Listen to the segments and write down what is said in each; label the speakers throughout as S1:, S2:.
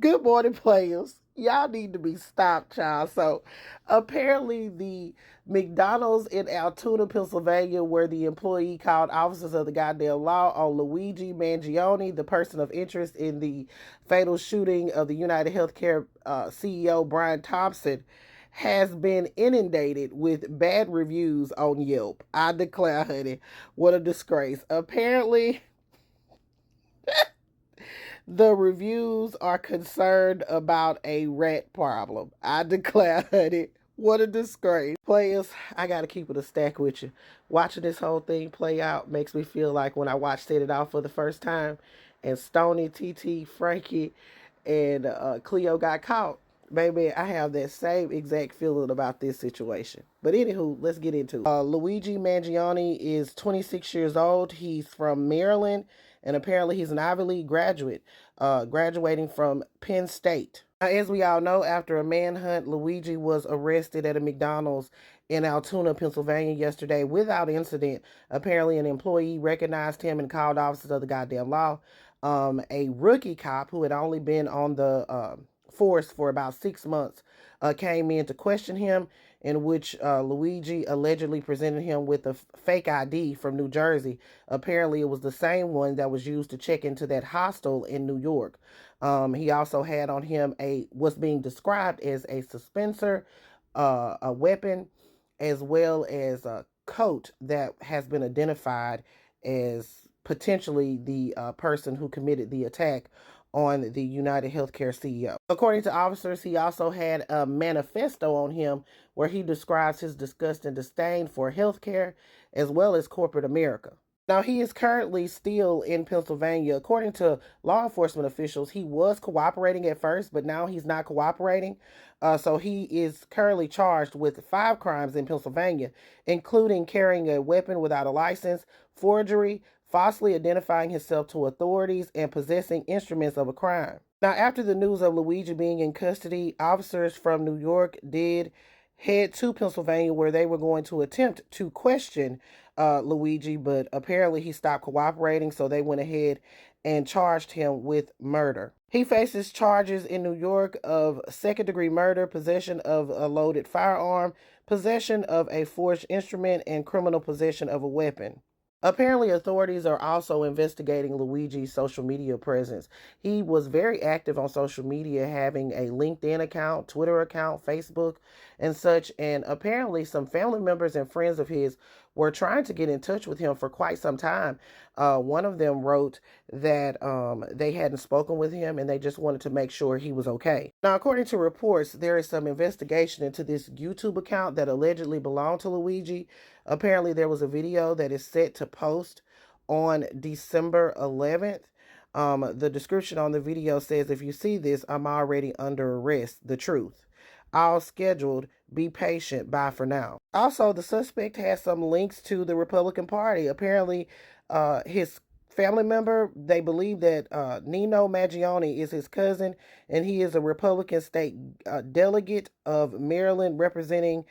S1: Good morning, players. Y'all need to be stopped, child. So, apparently, the McDonald's in Altoona, Pennsylvania, where the employee called officers of the goddamn law on Luigi Mangione, the person of interest in the fatal shooting of the United Healthcare CEO Brian Thompson, has been inundated with bad reviews on Yelp. I declare, honey, what a disgrace. Apparently, the reviews are concerned about a rat problem. I declare, honey, what a disgrace. Players, I gotta keep it a stack with you. Watching this whole thing play out makes me feel like when I watched Set It Off for the first time and Stony, TT, Frankie, and Cleo got caught. Baby, I have that same exact feeling about this situation. But anywho, let's get into it. Luigi Mangione is 26 years old. He's from Maryland, and apparently he's an Ivy League graduate, graduating from Penn State. As we all know, after a manhunt, Luigi was arrested at a McDonald's in Altoona, Pennsylvania yesterday without incident. Apparently, an employee recognized him and called officers of the goddamn law. A rookie cop who had only been on the force for about 6 months came in to question him, in which Luigi allegedly presented him with a fake ID from New Jersey. Apparently, it was the same one that was used to check into that hostel in New York. He also had on him what's being described as a suspensor, a weapon, as well as a coat that has been identified as potentially the person who committed the attack on the United Healthcare CEO. According to officers, he also had a manifesto on him where he describes his disgust and disdain for healthcare as well as corporate America. Now, he is currently still in Pennsylvania. According to law enforcement officials, he was cooperating at first, but now he's not cooperating. So he is currently charged with 5 crimes in Pennsylvania, including carrying a weapon without a license, forgery, falsely identifying himself to authorities, and possessing instruments of a crime. Now, after the news of Luigi being in custody, officers from New York did head to Pennsylvania where they were going to attempt to question Luigi, but apparently he stopped cooperating, so they went ahead and charged him with murder. He faces charges in New York of second-degree murder, possession of a loaded firearm, possession of a forged instrument, and criminal possession of a weapon. Apparently, authorities are also investigating Luigi's social media presence. He was very active on social media, having a LinkedIn account, Twitter account, Facebook, and such. And apparently, some family members and friends of his were trying to get in touch with him for quite some time. One of them wrote that they hadn't spoken with him and they just wanted to make sure he was okay. Now, according to reports, there is some investigation into this YouTube account that allegedly belonged to Luigi. Apparently, there was a video that is set to post on December 11th. The description on the video says, "If you see this, I'm already under arrest. The truth. All scheduled. Be patient. Bye for now." Also, the suspect has some links to the Republican Party. Apparently, his family member, they believe that Nino Mangione is his cousin, and he is a Republican state delegate of Maryland representing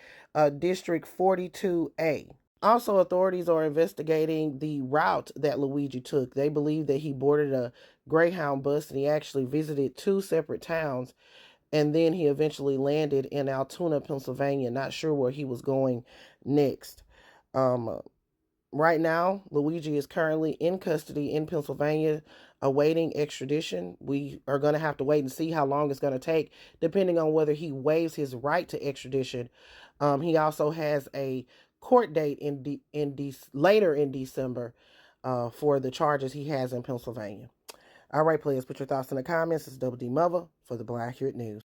S1: District 42A. Also, authorities are investigating the route that Luigi took. They believe that he boarded a Greyhound bus and he actually visited 2 separate towns, and then he eventually landed in Altoona, Pennsylvania. Not sure where he was going next. Right now, Luigi is currently in custody in Pennsylvania, awaiting extradition. We are going to have to wait and see how long it's going to take, depending on whether he waives his right to extradition. He also has a court date later in December for the charges he has in Pennsylvania. All right, players, put your thoughts in the comments. It's Double D Mother for the Black Accurate News.